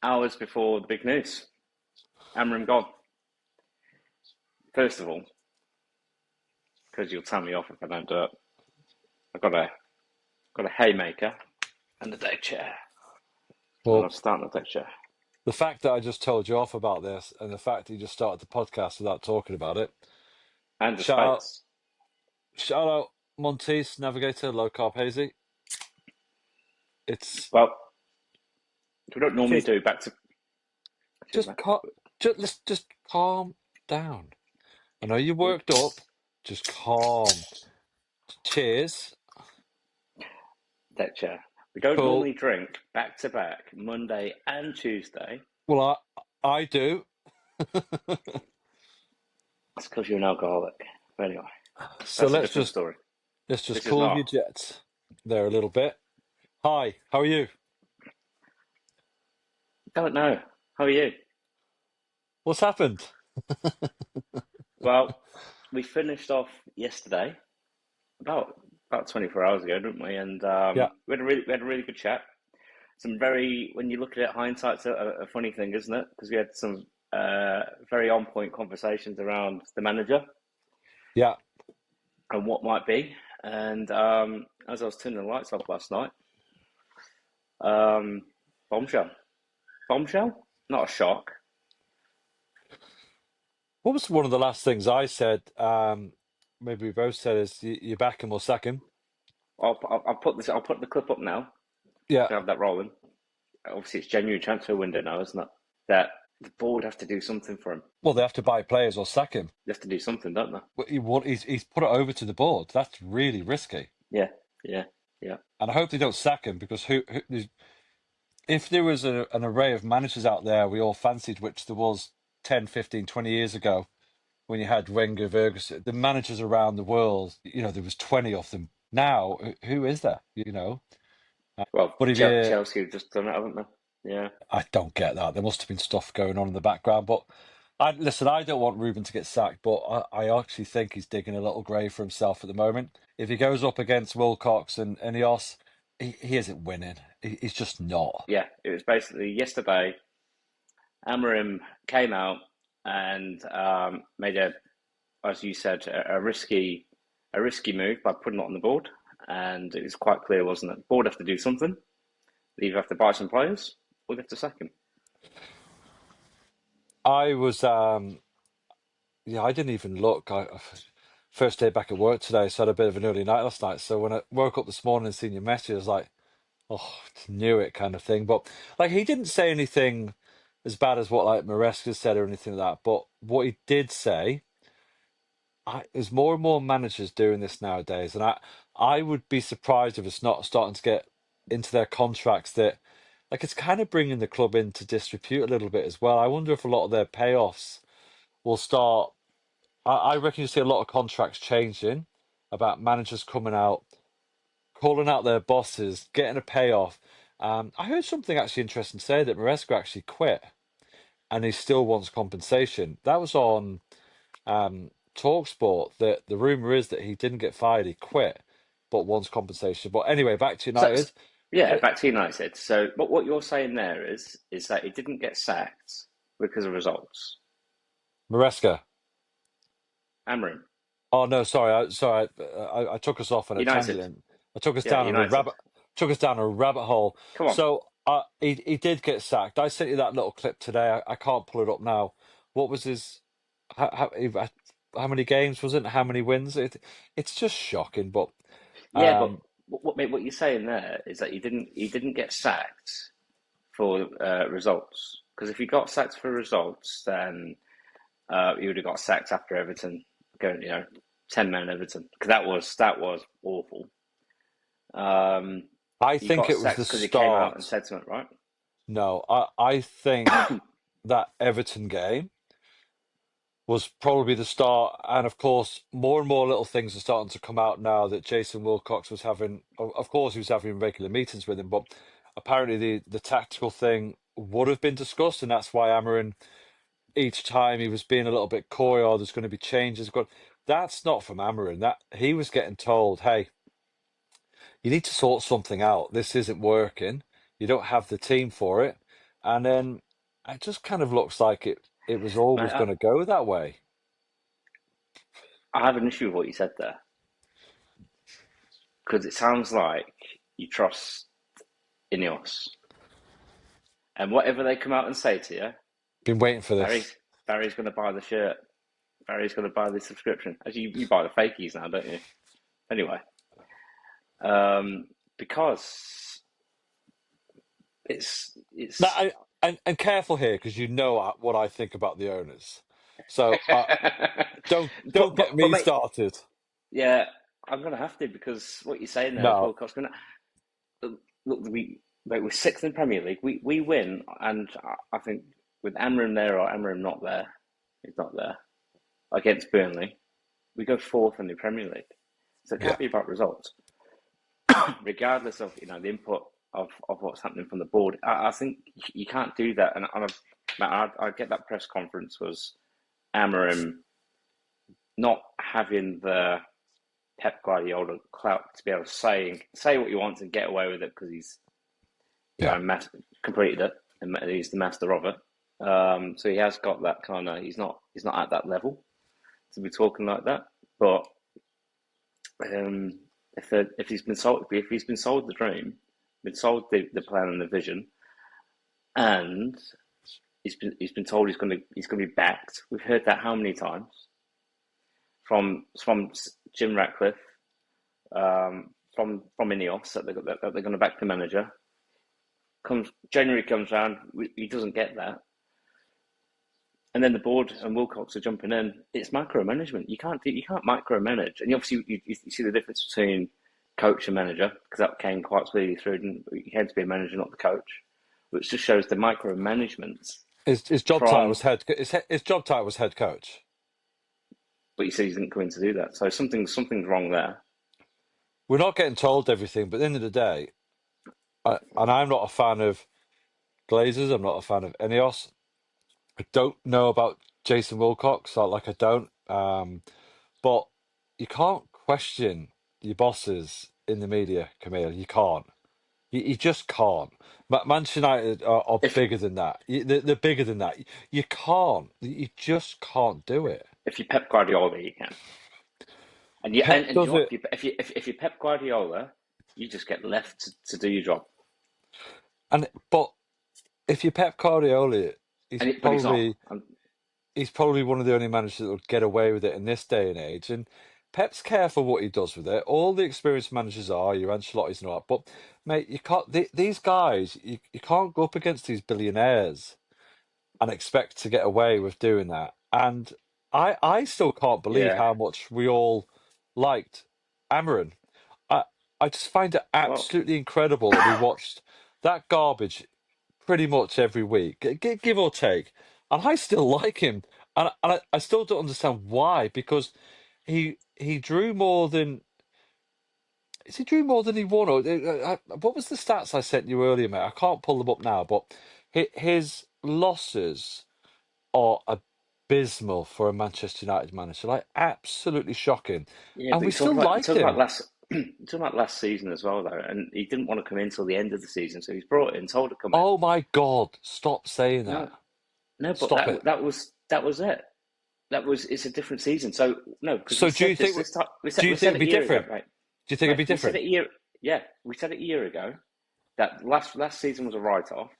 hours before the big news. Amorim gone. First of all, because you'll tell me off if I don't do it, I've got a haymaker and a deck chair. And Well, I'll start on the deck chair. the fact that I just told you off about this, and the fact that you just started the podcast without talking about it. And the Shout out, spades. shout out, Montes Navigator Low Carb Hazy. It's Well, we don't normally please do back to. Cheers, just man. let's just calm down. I know you're worked up. Just calm. Cheers. Deck chair. We don't Cool. normally drink back to back Monday and Tuesday. Well, I do. That's because you're an alcoholic. But anyway, So that's a let's different just story. let's just This is cool not. your jets there a little bit. Hi, how are you? Don't know. How are you? What's happened? Well, we finished off yesterday, about 24 hours ago, didn't we? And Yeah, we had a really good chat. When you look at it, hindsight's a funny thing, isn't it? Because we had some very on point conversations around the manager yeah. and what might be. And as I was turning the lights off last night, um, bombshell, bombshell, not a shock. What was one of the last things I said? Maybe we both said is you're back and we'll sack him. I'll put this. I'll put the clip up now Yeah. to have that rolling. Obviously, it's January transfer window now, isn't it? That the board have to do something for him. Well, they have to buy players or sack him. They have to do something, don't they? But he's put it over to the board. That's really risky. Yeah, yeah, yeah. And I hope they don't sack him because if there was an array of managers out there we all fancied, which there was 10, 15, 20 years ago when you had Wenger, Ferguson, the managers around the world, there was 20 of them. Now, who is there? Well, But if you, Chelsea have just done it, haven't they? Yeah. I don't get that. There must have been stuff going on in the background. But listen, I don't want Ruben to get sacked, but I actually think he's digging a little grave for himself at the moment. If he goes up against Wilcox and Ineos, he isn't winning. He's just not. Yeah, it was basically yesterday. Amorim came out and made as you said, a risky move by putting it on the board, and it was quite clear, wasn't it? The board have to do something. They either have to buy some players or they have to sack him. I was, yeah, I didn't even look. First day back at work today, so I had a bit of an early night last night. So when I woke up this morning and seen your message, I was like, oh, knew it kind of thing. But like, he didn't say anything as bad as what like Maresca said or anything like that. But what he did say, there's more and more managers doing this nowadays, and I would be surprised if it's not starting to get into their contracts that like it's kind of bringing the club into disrepute a little bit as well. I wonder if a lot of their payoffs will start. I reckon you see a lot of contracts changing about managers coming out, calling out their bosses, getting a payoff. I heard something actually interesting say that Maresca actually quit and he still wants compensation. That was on Talksport. That the rumor is that he didn't get fired, he quit, but wants compensation. But anyway, back to So, United. yeah, Uh, back to United. So, what you're saying there is that he didn't get sacked because of results. Maresca. Amorim, Oh no, sorry, I took us off on a United. tangent. I took us Yeah, down on a United. rabbit hole. Come on. So he did get sacked. I sent you that little clip today. I can't pull it up now. What was his? How many games was it? How many wins? It's just shocking. But Yeah, but um, what you're saying there is that he didn't get sacked for results. Because if he got sacked for results, then he would have got sacked after Everton going, 10 men Everton. Because that was awful. I He think got it was sacked the because he came out and start. said something, right? No, I think that Everton game was probably the start. And of course, more and more little things are starting to come out now that Jason Wilcox was having. Of course, he was having regular meetings with him, but apparently the tactical thing would have been discussed, and that's why Amorim each time he was being a little bit coy. Or there's going to be changes. But that's not from Amorim. That he was getting told, hey, you need to sort something out. This isn't working. You don't have the team for it. and then it just kind of looks like it was always Mate, going to go that way. I have an issue with what you said there because it sounds like you trust Ineos, and whatever they come out and say to you, Been waiting for this. Barry's Barry's going to buy the shirt. Barry's going to buy the subscription. As you buy the fakies now, don't you? Anyway, because Now, it's and careful here because you know what I think about the owners. So don't get but me mate, started. yeah, I'm going to have to because what you're saying there is No, Wilcox going to look. We're sixth in Premier League. We win, and I think with Amorim there or Amorim not there, he's not there against Burnley. We go fourth in the Premier League, so it yeah, can't be about results, regardless of the input of what's happening from the board. I think you can't do that, and I get that press conference was Amorim not having the Pep Guardiola clout to be able to say what he wants and get away with it because he's yeah, completed it and he's the master of it. So he has got that kind of. He's not at that level to be talking like that. But if he's been sold the dream, been sold the plan and the vision, and he's been told he's gonna be backed. We've heard that how many times from Jim Ratcliffe, from Ineos that they're going to back the manager. January comes round, he doesn't get that, and then the board and Wilcox are jumping in. It's micromanagement. You can't micromanage, and obviously you see the difference between coach and manager because that came quite clearly through. He had to be a manager, not the coach, which just shows the micromanagement his job title from. was his job title was head coach. But you see, he didn't come in to do that, so something's wrong there. We're not getting told everything, but at the end of the day, and I'm not a fan of Glazers. I'm not a fan of Ineos. I don't know about Jason Wilcox. Like I don't. But you can't question your bosses in the media, Camille. You can't. You just can't. Manchester United are If bigger than that. They're bigger than that. You can't. You just can't do it. if you Pep Guardiola, you can. And yeah, Pep and do does you know what? it. If you Pep Guardiola, you just get left to do your job. But if you Pep Guardiola, he's But he's not. probably he's probably one of the only managers that would get away with it in this day and age. And Pep's careful what he does with it. All the experienced managers are, your Ancelotti's and all that. But mate, you can't. These guys, you can't go up against these billionaires and expect to get away with doing that. And I still can't believe Yeah. how much we all liked Amarin. I I just find it Well, absolutely incredible that we watched that garbage pretty much every week, give or take. And I still like him, and I still don't understand why. Because he drew more than he drew more than he won. Or, what was the stats I sent you earlier, mate? I can't pull them up now, but his losses are abysmal for a Manchester United manager, like absolutely shocking. yeah, And but we you're talking still about you're liked talking about him. last you're talking about last season as well, though, and he didn't want to come in until the end of the season, so he's brought in, told to come in. Oh my God, stop saying that. No, no, but Stop it. that was it. It's a different season. So no, because we So said this time. do you We think said it'd it a be year ago, different? right? Do you think it'd Right. be We said different? it a year. Yeah, we said it a year ago that last season was a write off.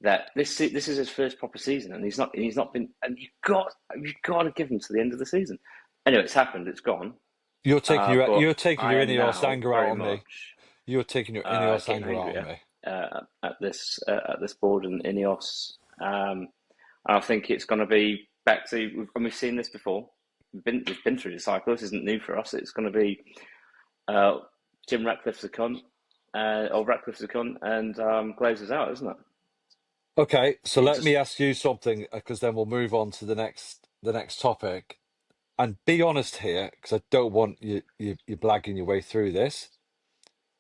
That this is his first proper season, and he's not been. And you've got to give him to the end of the season. Anyway, it's happened. It's gone. But You're taking I your am Ineos now anger out very on me. much You're taking your Ineos getting anger out on angrier me. at this board and Ineos. And I think it's going to be back to, and we've seen this before. We've been through the cycle. This isn't new for us. It's going to be uh, Jim Ratcliffe's a cunt, or Ratcliffe's a cunt, and Glazer's out, isn't it? Okay, so It let me just ask you something, because then we'll move on to the next topic. And be honest here, because I don't want you blagging your way through this.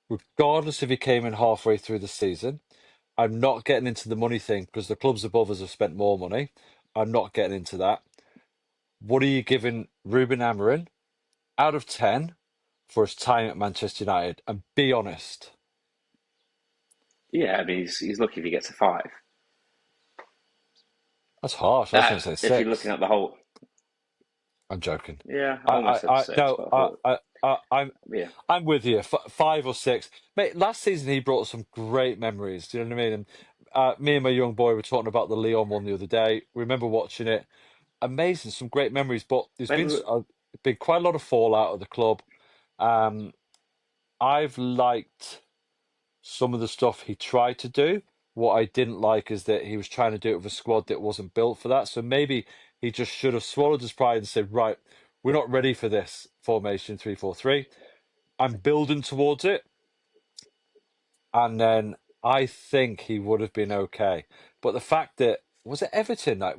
Regardless if he came in halfway through the season, I'm not getting into the money thing because the clubs above us have spent more money. I'm not getting into that. What are you giving Ruben Amorim out of 10 for his time at Manchester United? And be honest. Yeah, I mean, he's lucky if he gets a five. That's harsh. I was going to say If you're looking six. at the whole, I'm joking. yeah, I almost said six, No, but I thought, I'm, yeah, I'm with you. Five or six, mate. Last season he brought some great memories. Do you know what I mean? And me and my young boy were talking about the Leon one the other day. Remember watching it? Amazing, some great memories. But there's maybe. been quite a lot of fallout of the club. Um, I've liked some of the stuff he tried to do. What I didn't like is that he was trying to do it with a squad that wasn't built for that. So maybe he just should have swallowed his pride and said, right, we're not ready for this formation 3-4-3. I'm building towards it. And then I think he would have been okay. But the fact that, was it Everton? Like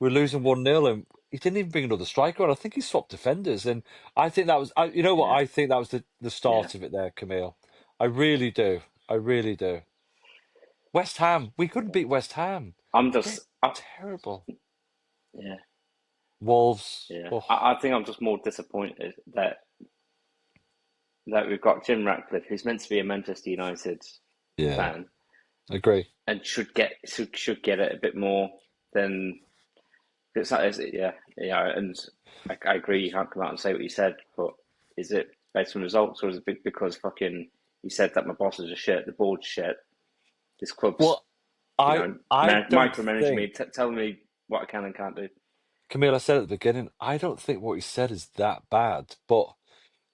we're losing 1-0 and he didn't even bring another striker on. I think he swapped defenders. And I think that was, you know what? Yeah, I think that was the yeah. start of it there, Camille. I really do. I really do. West Ham, we couldn't beat West Ham. I'm They're just, I, terrible. yeah, Wolves. yeah. Oh, I think I'm just more disappointed that we've got Jim Ratcliffe, who's meant to be a Manchester United yeah, fan agree. and should get it a bit more than it's not, is it? Yeah, yeah. And I agree. You can't come out and say what you said, but is it based on results or is it because fucking you said that my bosses are shit, the board's shit, this club's Well, I don't micromanaging me, think, telling me what I can and can't do. Camille, I said at the beginning, I don't think what he said is that bad, but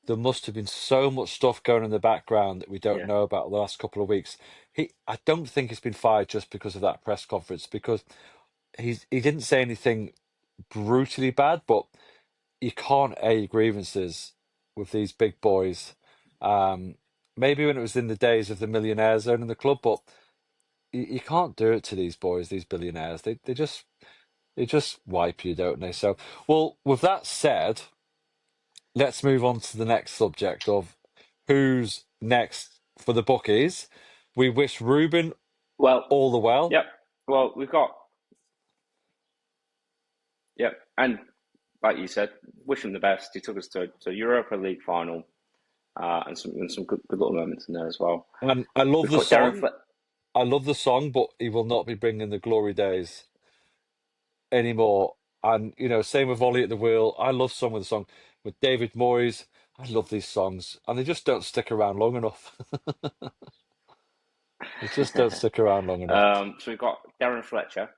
there must have been so much stuff going in the background that we don't Yeah, know about the last couple of weeks. I don't think he's been fired just because of that press conference, because he didn't say anything brutally bad, but you can't air grievances with these big boys. Um, Maybe when it was in the days of the millionaires owning the club, but you can't do it to these boys, these billionaires. They just wipe you, don't they? So, well, with that said, let's move on to the next subject of who's next for the bookies. We wish Ruben well, all the well. yep. Well, we've got yep, and like you said, wish him the best. He took us to a Europa League final, and some good little moments in there as well. And I love We've the got Darren song. Fle I love the song, but he will not be bringing the glory days anymore. And same with Ollie at the Wheel. I love some of the song with David Moyes. I love these songs, and they just don't stick around long enough. They just don't stick around long enough. So we've got Darren Fletcher.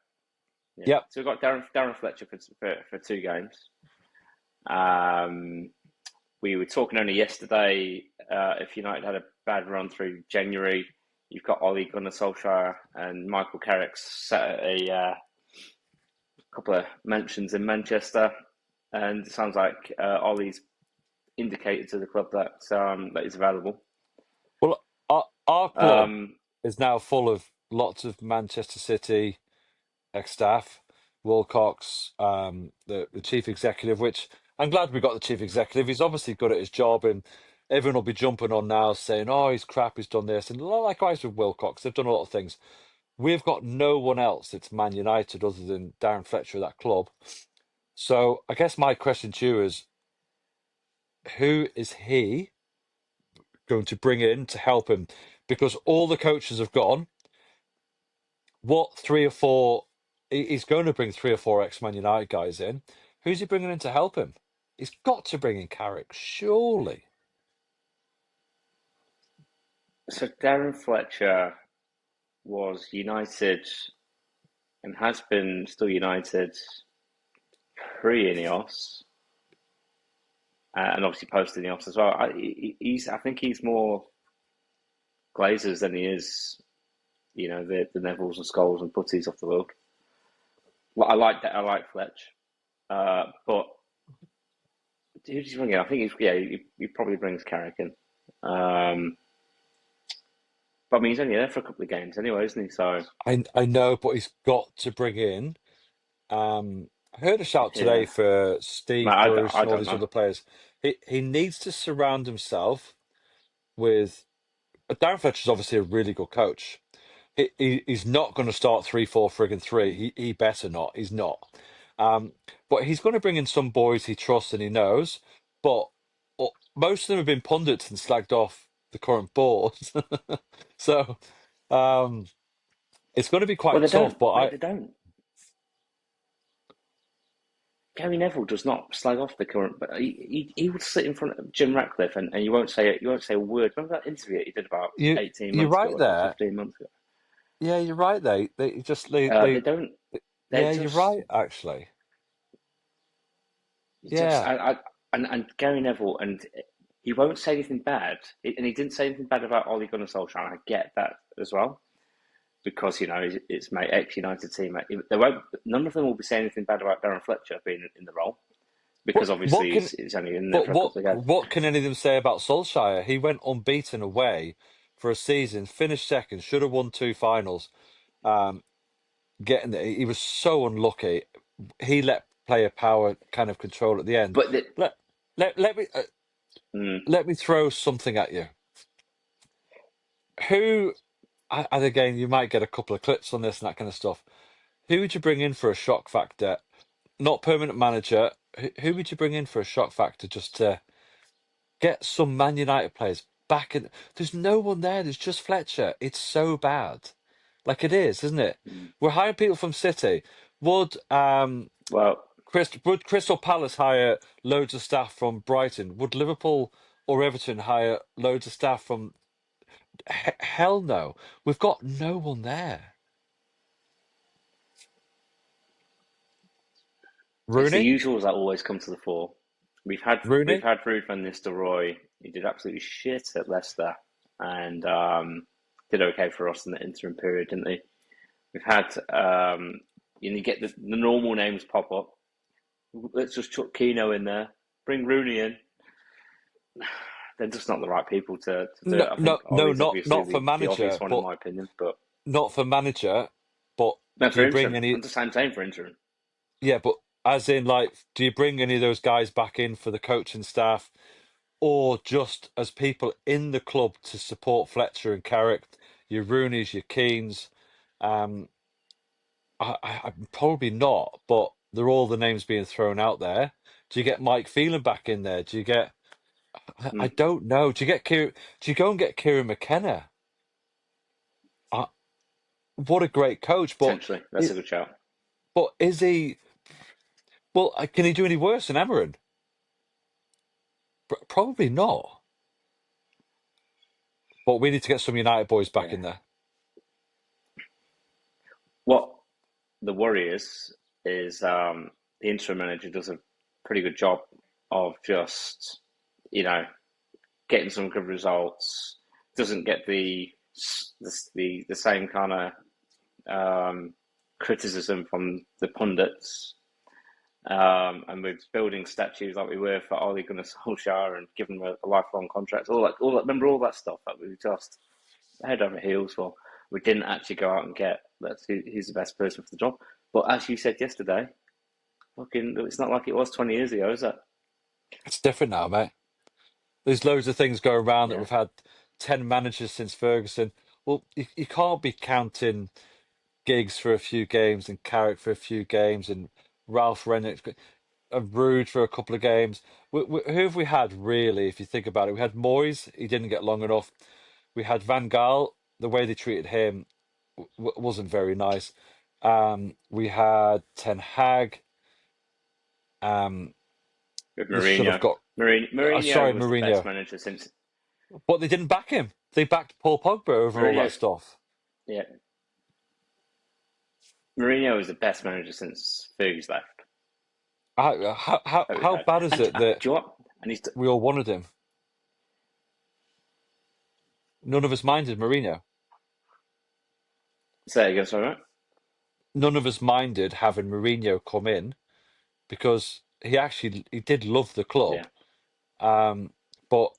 Yeah. Yep. So we've got Darren Fletcher for two games. Um, we were talking only yesterday. If United had a bad run through January, you've got Ollie Gunnar Solskjaer and Michael Carrick's set a couple of mentions in Manchester, and it sounds like Ollie's indicated to the club that is available. Well, our club Um, is now full of lots of Manchester City ex-staff. Wilcox, the chief executive, which I'm glad we got the chief executive. He's obviously good at his job, and everyone will be jumping on now saying, "Oh, he's crap. He's done this." And likewise with Wilcox, they've done a lot of things. We've got no one else that's Man United other than Darren Fletcher at that club. So I guess my question to you is, who is he going to bring in to help him? Because all the coaches have gone. What three or four? He's going to bring three or four ex-Man United guys in. Who's he bringing in to help him? He's got to bring in Carrick, surely. so Darren Fletcher was United and has been still United pre-Ineos, and obviously post-Ineos as well. I think he's more Glazers than he is, the Nevilles and Scholes and Putties of the world. Well, I like that. I like Fletch, but who does he bring in? I think he probably brings Carrick in. Um, but I mean, he's only there for a couple of games anyway, isn't he? So I know, but he's got to bring in. I heard a shout today yeah, for Steve Bruce I and all don't these know. other players. He needs to surround himself with. Darren Fletcher's obviously a really good coach. He's not going to start 3-4 friggin' three. He better not. He's not. Um, but he's going to bring in some boys he trusts and he knows. But most of them have been pundits and slagged off the current board. So Um, it's going to be Well, quite they tough, don't, but mate. They don't. Gary Neville does not slag off the current, but he will sit in front of Jim Ratcliffe and you won't say a word. Remember that interview he did about you 18 you're months ago right or so, there. 15 months ago? Yeah, you're right. They just They don't. They're yeah, you're just right actually. just Yeah, and Gary Neville and he won't say anything bad, and he didn't say anything bad about Ole Gunnar Solskjaer. And I get that as well because it's my ex-United teammate. They won't. None of them will be saying anything bad about Darren Fletcher being in the role because what obviously can he's only in there but for a couple of games. what can any of them say about Solskjaer? He went unbeaten away for a season, finished second, should have won two finals. Um, Getting there, he was so unlucky. He let player power kind of control at the end. But the, Let let me mm, let me throw something at you. Who and again, you might get a couple of clips on this and that kind of stuff. Who would you bring in for a shock factor? Not permanent manager. Who would you bring in for a shock factor just to get some Man United players back in? There's no one there. There's just Fletcher. It's so bad. Like it is, isn't it? mm, We're hiring people from City. Would well, Would Crystal Palace hire loads of staff from Brighton? Would Liverpool or Everton hire loads of staff from? Hell no. We've got no one there. it's the Rooney, usuals that always come to the fore. We've Rooney. had Ruud van Nistelrooy. He did absolutely shit at Leicester, and did okay for us in the interim period, didn't he? We've had you get the normal names pop up. Let's just chuck Keno in there. Bring Rooney in. They're just not the right people to do No, it. I no, think no, Ollie's not obviously for the obvious manager, one in but my opinion, but not for manager. But no, do for you bring interim. any? I'm just saying same for interim. Yeah, but as in, like, do you bring any of those guys back in for the coaching staff, or just as people in the club to support Fletcher and Carrick, your Rooneys, your Keanes? Um, probably not, but they're all the names being thrown out there. Do you get Mike Phelan back in there? Do you get? I Hmm, don't know. Do you get Kieran? Do you go and get Kieran McKenna? Uh, what a great coach, potentially, that's a good shout. but is he? Well, can he do any worse than Amorim? Probably not. But we need to get some United boys back Yeah. in there. What the worry is the interim manager does a pretty good job of just you know getting some good results. Doesn't get the same kind of criticism from the pundits. And we're building statues like we were for Ole Gunnar Solskjaer and giving him a lifelong contract. All that. Remember all that stuff that we just head over heels for. We didn't actually go out and get who's the best person for the job. But as you said yesterday, fucking, it's not like it was 20 years ago, is it? It's different now, mate. There's loads of things going around that Yeah. we've had 10 managers since Ferguson. Well, you can't be counting Giggs for a few games and Carrick for a few games and Ralph Rennick and Rude for a couple of games. Who have we had really? If you think about it, we had Moyes. He didn't get long enough. We had Van Gaal. The way they treated him wasn't very nice. We had Ten Hag. Um, With they should have Mourinho. got. Mourinho Sorry, was the best Mourinho. manager since But they didn't back him. They backed Paul Pogba over all that Mourinho. stuff. Yeah, Mourinho was the best manager since Fergie's left that we've How had. bad is And it that do you know what? And he's we all wanted him? None of us minded Mourinho. say it again, sorry, mate. None of us minded having Mourinho come in because he did love the Yeah, club, but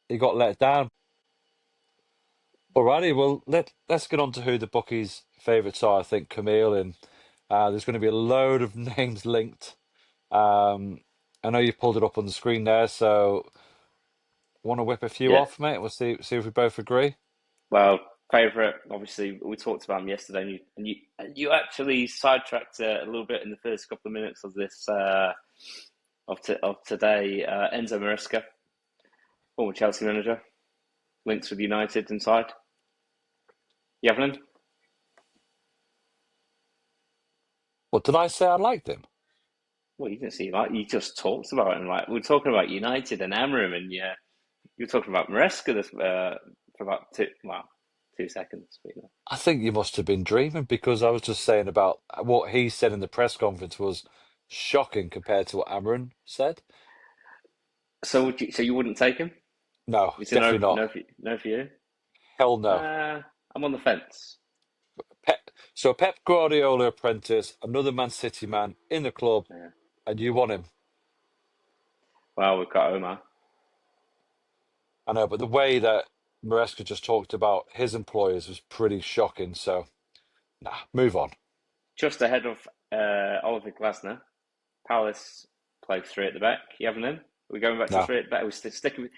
he got let down. Alrighty, well let's get on to who the bookies' favourites are. I think Camille and there's going to be a load of names linked. Um, I know you pulled it up on the screen there, so want to whip a few yeah. off, mate? We'll see if we both agree. Well, favourite, obviously, we talked about him yesterday, and you actually sidetracked a little bit in the first couple of minutes of this of today. Enzo Maresca, former Chelsea manager, links with United inside. Yevlin? What did I say? I liked him. Well, you didn't see like you just talked about him. Like we were talking about United and Amorim, and yeah, you were talking about Maresca this for about 2 seconds. But, I think you must have been dreaming because I was just saying about what he said in the press conference was shocking compared to what Amorim said. so you wouldn't take him? No, It's a definitely no, not. no, no for you. Hell no. I'm on the fence. So Pep Guardiola apprentice, another Man City man in the club, Yeah. and you want him. Well, we've got Omar. I know, but the way that Maresca just talked about his employers was pretty shocking. So, nah, move on. Just ahead of Oliver Glasner. Palace play three at the back. You having him? We're going back to No, three at the back. We're sticking with,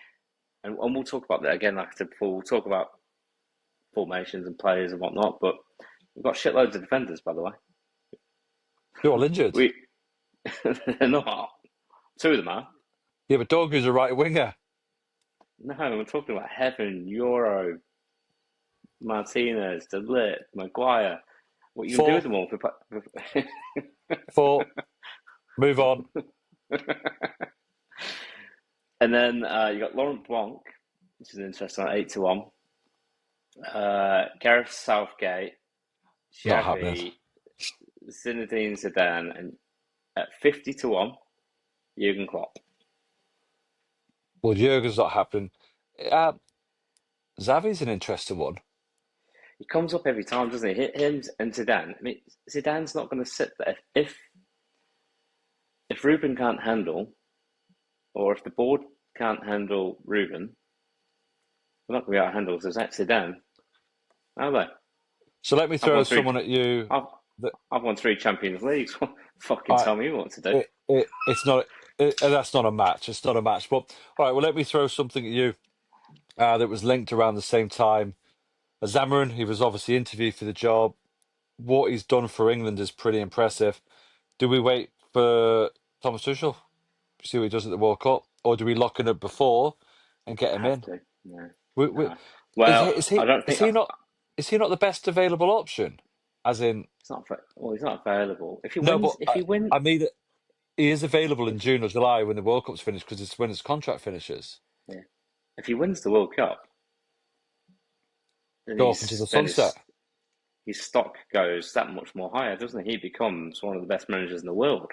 and we'll talk about that again, like I said before. We'll talk about formations and players and whatnot, but we've got shitloads of defenders, by the way. you're all injured. We They're not. Two of them are. Yeah, but Dorgu's a right winger. No, we're talking about Heaven, Euro, Martinez, De Ligt, Maguire. What you can do with Four, them all? four, move on. And then you got Laurent Blanc, which is interesting, 8-1. Gareth Southgate, Not happening. Xavi, Zinedine Zidane, and at 50-1, Jurgen Klopp. Well, Jurgen's not happening. Uh, Xavi's an interesting one. He comes up every time, doesn't he? Him and Zidane. I mean, Zidane's not going to sit there if Ruben can't handle, or if the board can't handle Ruben. They're not going to be able to handle Zidane, are they? So let me I've throw won three. someone at you I've that I've won three Champions Leagues. Fucking I tell me what to do. it's not that's not a match. It's not a match. But all right, well, let me throw something at you that was linked around the same time as Amorim. He was obviously interviewed for the job. What he's done for England is pretty impressive. Do we wait for Thomas Tuchel, see what he does at the World Cup, or do we lock in it before and get him Have in? to. No, We, no. is he Well, is I he don't is think he not is he not the best available option? As in, it's not. Well, he's not available. If he no, wins, but if he win, I mean he is available in if June or July when the World Cup's finished because it's when his contract finishes. yeah, if he wins the World Cup, then Go off into the sunset. his stock goes that much more higher, doesn't he? He becomes one of the best managers in the world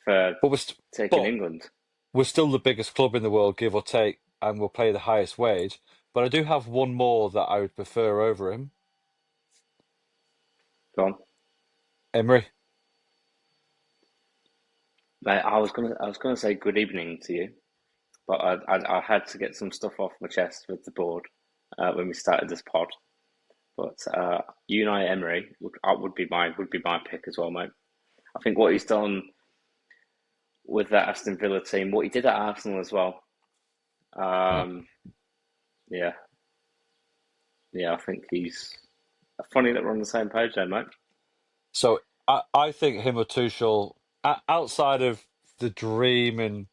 for But taking but England. we're still the biggest club in the world, give or take, and we'll pay the highest wage. But I do have one more that I would prefer over him, Go on. Emery. Mate, I was gonna say good evening to you, but I had to get some stuff off my chest with the board when we started this pod. But Unai Emery would be my pick as well, mate. I think what he's done with that Aston Villa team, what he did at Arsenal as well. Yeah. Um, yeah, yeah, I think he's funny that we're on the same page there, mate. So I think him or Tuchel, outside of the dream and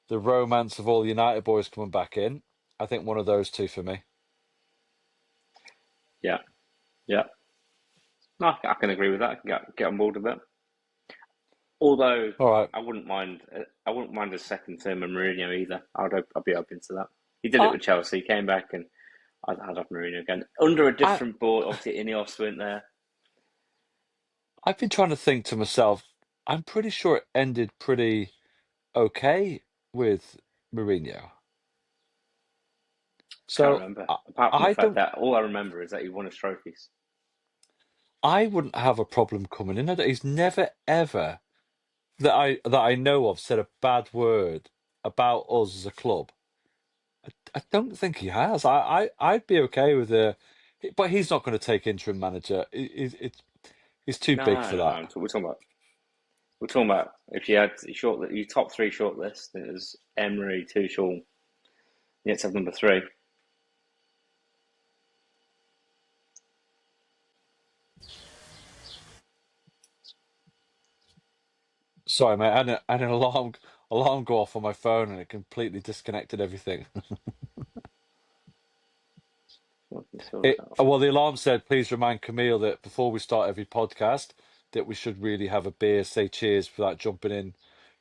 the romance of all the United boys coming back in, I think one of those two for me. Yeah, yeah. No, I can agree with that. I can get on board with that. Although All right. I wouldn't mind a second term of Mourinho either. I'd be open to that. He did it I, with Chelsea. He came back, and I'd have Mourinho again under a I different board. Obviously, Ineos weren't there. I've been trying to think to myself. I'm pretty sure it ended pretty okay with Mourinho. Can't So remember. Apart from the I fact don't. that all I remember is that he won his trophies. I wouldn't have a problem coming in. He's never ever that I know of said a bad word about us as a club. I don't think he has. I'd be okay with but he's not going to take interim manager. He's too big No, for no, that. no. We're talking about if you had your top three shortlist, it was Emery, Tuchel. You had to have number three. Sorry, mate. I had an alarm go off on my phone and it completely disconnected everything. Well, the alarm said, please remind Camille that before we start every podcast, that we should really have a beer, say cheers without jumping in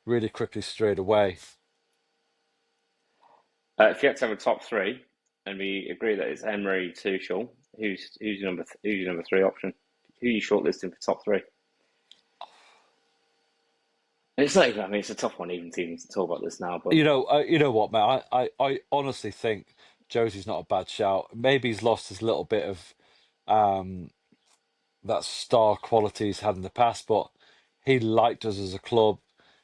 really quickly straight away. If you had to have a top three, and we agree that it's Emery, Tuchel, who's your number three option? Who are you shortlisting for top three? And it's not even, I mean, it's a tough one even to talk about this now, but You know what, man? I honestly think Josie's not a bad shout. Maybe he's lost his little bit of um, that star quality he's had in the past, but he liked us as a club.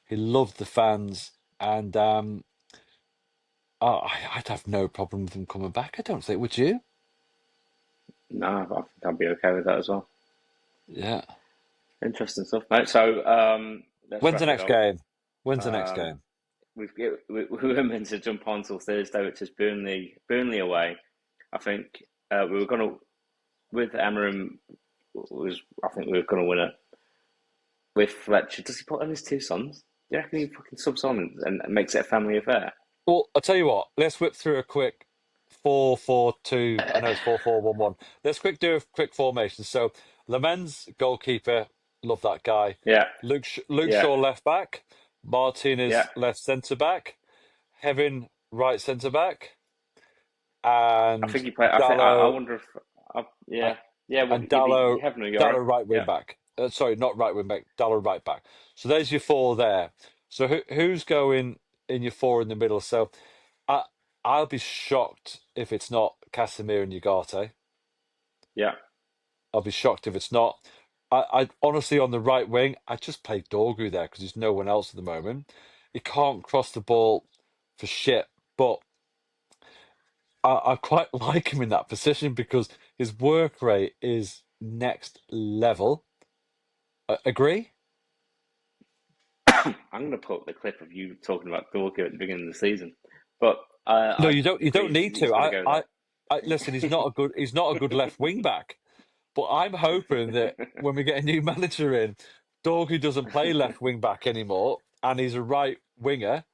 He loved the fans, and I'd have no problem with him coming back. I don't think, would you? no, I think I'd be okay with that as well. Yeah. Interesting stuff, mate. So let's When's the wrap it next up. game? When's the next Um, game? we were meant to jump on till Thursday, which is Burnley away. I think we were gonna with Amorim was I think we were gonna win it with Fletcher. Does he put on his two sons? Do you reckon he fucking subs on and makes it a family affair? Well, I'll tell you what. Let's whip through a quick 4-4-2. I know it's 4-4-1-1. Let's do a quick formation. So, Lemens, goalkeeper, love that guy. Yeah, Luke yeah, Shaw, left back. yeah. Martinez, left centre back. Heaven, right centre back. I And think he played. I Dallo, wonder if. uh, Yeah, yeah. Well, and you Dallo, have no Euro. Dallo, right wing Yeah, back. Sorry, not right wing back. Dallo, right back. So there's your four there. So who's going in your four in the middle? So I I'll be shocked if it's not Casemiro and Ugarte. yeah. I'll be shocked if it's not. I honestly on the right wing, I just play Dorgu there because there's no one else at the moment. He can't cross the ball for shit, but I quite like him in that position because his work rate is next level. Agree? I'm going to put the clip of you talking about Dorco at the beginning of the season, but No, I you don't. You agree. don't need He's to. got to go there. Listen. He's not a good. He's not a good left wing back. But I'm hoping that when we get a new manager in, Dorgu doesn't play left wing back anymore, and he's a right winger.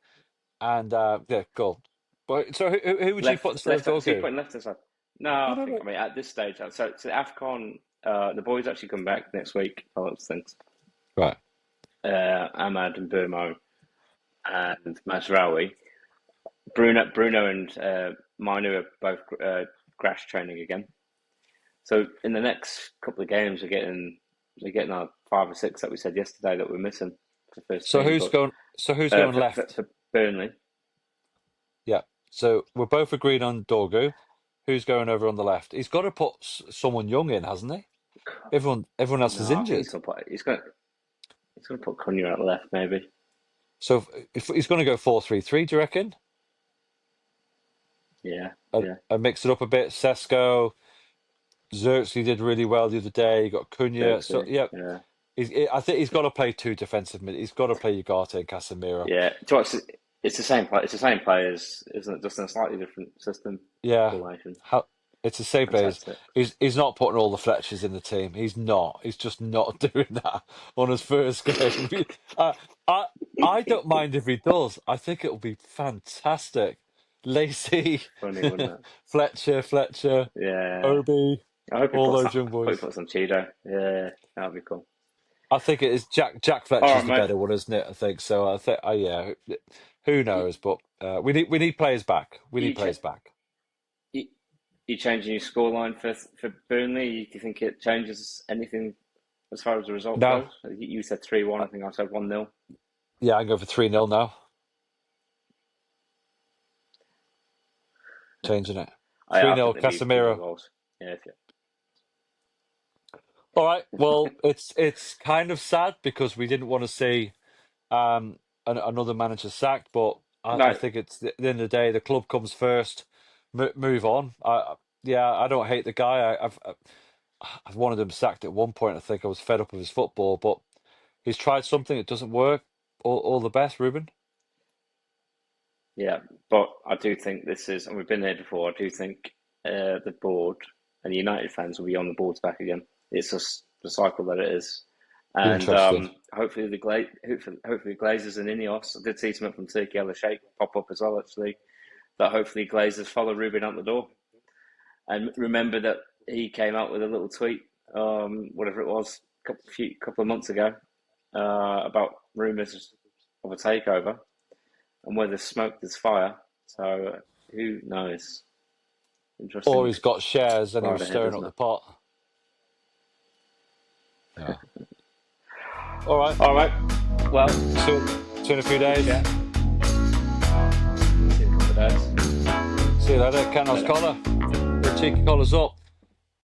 And yeah, go. But so who would you put instead of So you Dorgu? putting left aside? No, No, I no, think. no. I mean, at this stage, so Afcon, the boys actually come back next week. I those things. Right. Ahmad and Burmo and Mazraoui. Bruno and Manu are both crash training again. So in the next couple of games, we're getting our five or six that we said yesterday that we're missing for the first So team. who's But going? So who's going for, left? for Burnley, Yeah. So we're both agreed on Dorgu. Who's going over on the left? He's got to put someone young in, hasn't he? Everyone else is no, I think injured. he's gonna put Cunha out left maybe. So if he's going to go 4-3-3, do you reckon? Yeah, And, yeah. and mix it up a bit. Sesko, Xerxes did really well the other day. You got Cunha. So Xerxes, yeah, yeah, I think he's got to play two defensive mid. He's got to play Ugarte and Casemiro. yeah. Do you know what, it's the same play. It's the same players, isn't it? Just in a slightly different system Yeah, formation. how it's the same players. Fantastic. He's not putting all the Fletchers in the team. He's not. He's just not doing that on his first game. uh, I I don't mind if he does. I think it'll be fantastic. Lacey, Funny, wouldn't it? Fletcher, Yeah. Obi, I hope he all puts. those I young hope he boys. puts some Cheeto. Yeah, that'd be cool. I think it is Jack All Fletcher's right, the mate. better one, isn't it? I think so. I think, yeah. Who You, knows? But we need players back. We need you, players back. you, you changing your scoreline for Burnley? Do you think it changes anything as far as the result No, goes? You said 3-1. I think I said 1-0. yeah, I can go for 3-0 now. Changing it. I 3-0 think there'd be more Casemiro. goals. Yeah, All right. Well, it's kind of sad because we didn't want to see another manager sacked, but I no, think it's at the end of the day, the club comes first. Move on. Yeah, I don't hate the guy. I've wanted him sacked at one point. I think I was fed up with his football, but he's tried something. It doesn't work. All the best, Ruben. yeah, but I do think this is, and we've been there before. I do think the board and United fans will be on the boards back again. It's just the cycle that it is, Be and interesting. hopefully hopefully Glazers and Ineos. I did see something from Turkey Al Sheikh pop up as well, actually. That hopefully Glazers follow Ruben out the door. And remember that he came out with a little tweet, whatever it was, couple of months ago, about rumours of a takeover, and where there's smoke, there's fire. So who knows? Or Interesting he's got shares and he ride was ahead, stirring isn't up the it? pot. Yeah. All right. All right. Well, See you in a few days. yeah. See you in a couple of days. See you later. Cantona'S Later. collar. The cheeky collar's up.